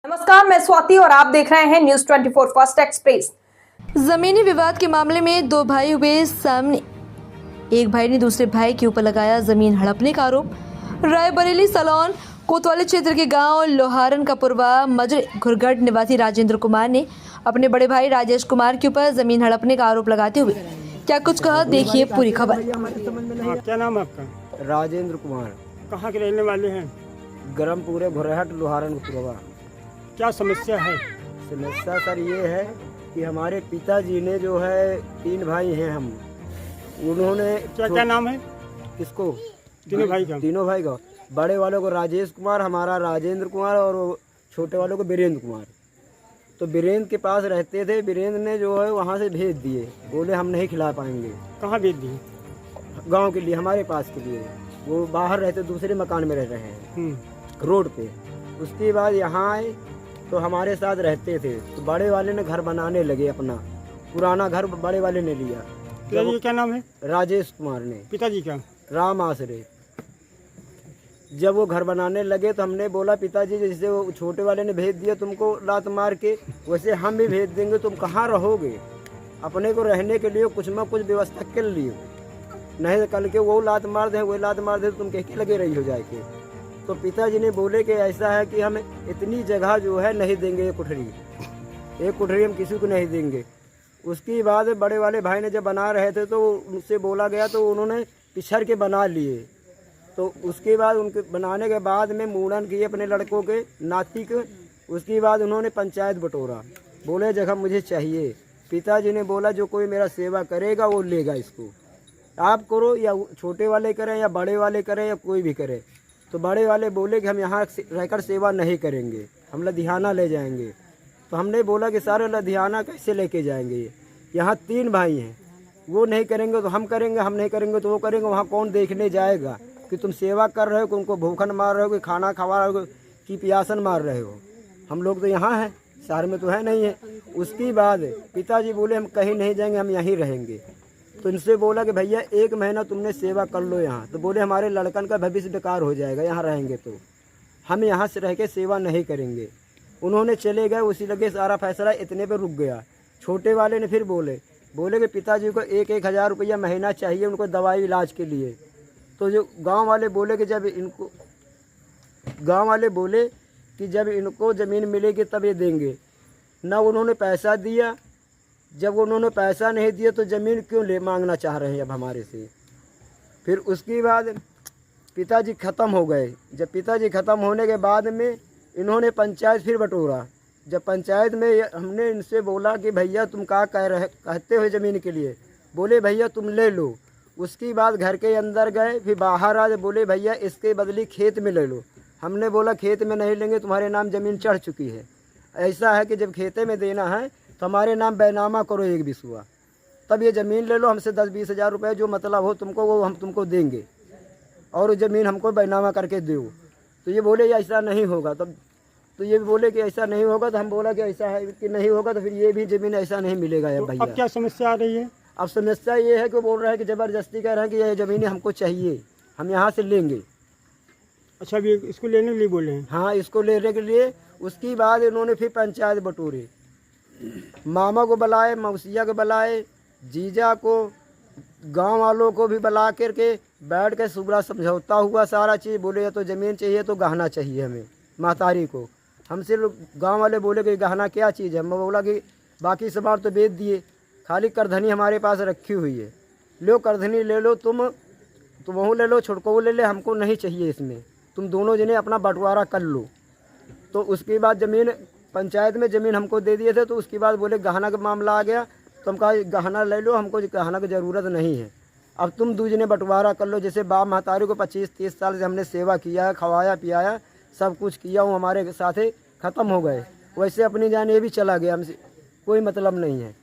नमस्कार, मैं स्वाति और आप देख रहे हैं न्यूज 24 फर्स्ट एक्सप्रेस। जमीनी विवाद के मामले में दो भाई हुए सामने। एक भाई ने दूसरे भाई के ऊपर लगाया जमीन हड़पने का आरोप। रायबरेली सलौन कोतवाली क्षेत्र के गांव लोहारन का पूर्वा मजरे घुरगढ़ निवासी राजेंद्र कुमार ने अपने बड़े भाई राजेश कुमार के ऊपर जमीन हड़पने का आरोप लगाते हुए क्या कुछ कहा, देखिए पूरी खबर। क्या नाम है आपका? राजेंद्र कुमार। कहाँ के रहने वाले हैं? गरमपुरे भुरहट लोहारन पुरवा। क्या समस्या है? समस्या सर ये है कि हमारे पिताजी ने जो है 3 भाई हैं हम, उन्होंने क्या नाम है किसको? तीनों भाई का? तीनों भाई का। बड़े वालों को राजेश कुमार, हमारा राजेंद्र कुमार, और छोटे वालों को वीरेंद्र कुमार। तो वीरेंद्र के पास रहते थे, वीरेंद्र ने जो है वहाँ से भेज दिए, बोले हम नहीं खिला पाएंगे। कहाँ भेज दिए? गांव के लिए, हमारे पास के लिए। वो बाहर रहते, दूसरे मकान में रह रहे हैं रोड पे। उसके बाद यहाँ आए तो हमारे साथ रहते थे। तो बड़े वाले ने घर बनाने लगे, अपना पुराना घर बड़े वाले ने लिया। पिताजी क्या नाम है? राजेश कुमार ने। पिताजी का? राम आसरे। जब वो घर बनाने लगे तो हमने बोला पिताजी जैसे वो छोटे वाले ने भेज दिया तुमको लात मार के, वैसे हम भी भेज देंगे, तुम कहाँ रहोगे? अपने को रहने के लिए कुछ न कुछ व्यवस्था कर लियो, नहीं तो कल के वो लात मार दे, वो लात मार दे तो तुम कह के लगे रही हो जाके। तो पिताजी ने बोले कि ऐसा है कि हम इतनी जगह जो है नहीं देंगे, एक कुठरी हम किसी को नहीं देंगे। उसके बाद बड़े वाले भाई ने जब बना रहे थे तो उनसे बोला गया तो उन्होंने पिछड़ के बना लिए। तो उसके बाद उनके बनाने के बाद में मुंडन किए अपने लड़कों के, नाती के। उसके बाद उन्होंने पंचायत बटोरा, बोले जगह मुझे चाहिए। पिताजी ने बोला जो कोई मेरा सेवा करेगा वो लेगा, इसको आप करो या छोटे वाले करें या बड़े वाले करें या कोई भी करे। तो बड़े वाले बोले कि हम यहाँ रहकर सेवा नहीं करेंगे, हम लुधियाना ले जाएंगे। तो हमने बोला कि सारे लुधियाना कैसे लेके जाएंगे? यहाँ 3 भाई हैं, वो नहीं करेंगे तो हम करेंगे, हम नहीं करेंगे तो वो करेंगे। वहाँ कौन देखने जाएगा कि तुम सेवा कर रहे हो, कि उनको भूखन मार रहे हो, कि खाना खवा रहे हो, कि प्यासन मार रहे हो? हम लोग तो यहाँ हैं, शहर में तो है नहीं है। उसके बाद पिताजी बोले हम कहीं नहीं जाएंगे, हम यहीं रहेंगे। तो इनसे बोला कि भैया 1 महीना तुमने सेवा कर लो यहाँ। तो बोले हमारे लड़कन का भविष्य बेकार हो जाएगा यहाँ रहेंगे, तो हम यहाँ से रह के सेवा नहीं करेंगे। उन्होंने चले गए, उसी लगे सारा फैसला इतने पे रुक गया। छोटे वाले ने फिर बोले कि पिताजी को 1-1 हज़ार रुपया महीना चाहिए उनको दवाई इलाज के लिए। तो जो गांव वाले बोले कि जब इनको ज़मीन मिलेगी तब ये देंगे। ना उन्होंने पैसा दिया। जब उन्होंने पैसा नहीं दिया तो ज़मीन क्यों मांगना चाह रहे हैं अब हमारे से? फिर उसके बाद पिताजी ख़त्म हो गए। जब पिताजी ख़त्म होने के बाद में इन्होंने पंचायत फिर बटोरा। जब पंचायत में हमने इनसे बोला कि भैया तुम क्या कहते हो ज़मीन के लिए? बोले भैया तुम ले लो। उसके बाद घर के अंदर गए, फिर बाहर आ बोले भैया इसके बदले खेत में ले लो। हमने बोला खेत में नहीं लेंगे, तुम्हारे नाम ज़मीन चढ़ चुकी है। ऐसा है कि जब खेते में देना है तो हमारे नाम बैनामा करो 1 बिस्वा, तब ये ज़मीन ले लो। हमसे 10-20 हज़ार रुपये जो मतलब हो तुमको वो हम तुमको देंगे, और ज़मीन हमको बैनामा करके दो। तो ये बोले ऐसा नहीं होगा। तब तो ये बोले कि ऐसा नहीं होगा। तो हम बोला कि ऐसा है कि नहीं होगा, तो फिर ये भी ज़मीन ऐसा नहीं मिलेगा यार भैया। अब क्या समस्या आ रही है? अब समस्या ये है कि बोल रहे हैं कि ज़बरदस्ती कह रहे हैं कि ये ज़मीनें हमको चाहिए, हम यहाँ से लेंगे। अच्छा, अभी इसको लेने के लिए बोले हैं? हाँ, इसको लेने के लिए। उसके बाद इन्होंने फिर पंचायत बटोरे, मामा को बुलाए, मौसिया को बुलाए, जीजा को, गांव वालों को भी बुला करके बैठ के सुबह समझौता हुआ सारा चीज़। बोले या तो ज़मीन चाहिए तो गहना चाहिए हमें महतारी को। हमसे लोग गांव वाले बोले कि गहना क्या चीज़ है? मैं बोला कि बाकी सामान तो बेच दिए, खाली करधनी हमारे पास रखी हुई है, लो करधनी ले लो, तुम वो ले लो, छोटको वो ले ले, हमको नहीं चाहिए इसमें, तुम दोनों जने अपना बंटवारा कर लो। तो उसके बाद ज़मीन पंचायत में ज़मीन हमको दे दिए थे। तो उसके बाद बोले गहना का मामला आ गया, तो हम कहा गहना ले लो, हमको गहना की ज़रूरत नहीं है, अब तुम दूजने बंटवारा कर लो। जैसे बाप महतारी को 25-30 साल से हमने सेवा किया है, खवाया पियाया, सब कुछ किया, वो हमारे साथ ख़त्म हो गए, वैसे अपनी जान ये भी चला गया, हमसे कोई मतलब नहीं है।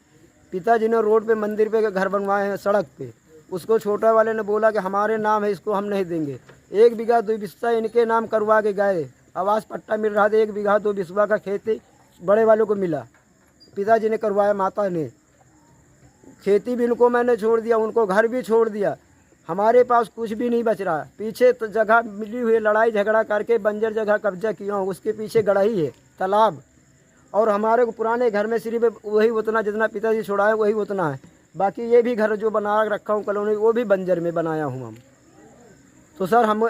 पिताजी ने रोड पे मंदिर पे घर बनवाए हैं, सड़क पे, उसको छोटा वाले ने बोला कि हमारे नाम है, इसको हम नहीं देंगे। 1 बीघा 2 बिस्सा इनके नाम करवा के गए, आवास पट्टा मिल रहा था, 1 बीघा 2 बिस्वा का खेती बड़े वालों को मिला, पिताजी ने करवाया, माता ने। खेती भी इनको मैंने छोड़ दिया, उनको घर भी छोड़ दिया। हमारे पास कुछ भी नहीं बच रहा। पीछे तो जगह मिली हुई, लड़ाई झगड़ा करके बंजर जगह कब्जा किया हूँ, उसके पीछे गढ़ाई है। तालाब, और हमारे को पुराने घर में सिर्फ वही उतना जितना पिताजी छोड़ाए वही उतना है। बाकी ये भी घर जो बना रखा हूँ कॉलोनी, वो भी बंजर में बनाया हूँ हम। तो सर हम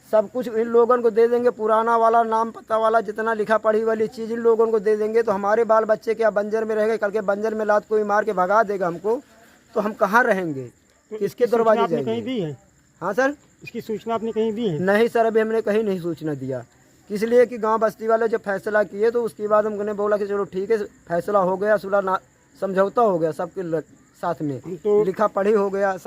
सब कुछ इन लोगों को दे देंगे, पुराना वाला नाम पता वाला जितना लिखा पढ़ी वाली चीज़ इन लोगों को दे देंगे, तो हमारे बाल बच्चे क्या बंजर में रहेंगे? कल के बंजर में लात कोई मार के भगा देगा हमको, तो हम कहाँ रहेंगे? तो किसके इसकी सूचना दरवाजे आपने कहीं जाएंगे? दी है? हाँ सर, इसकी सूचना आपने कहीं दी है? नहीं सर, अभी हमने कहीं नहीं सूचना दिया। इसलिए कि गांव बस्ती वाले जब फैसला किए तो उसके बाद हमने बोला कि चलो ठीक है, फैसला हो गया, सुलह समझौता हो गया सबके साथ में, तो लिखा पढ़ी हो गया सब।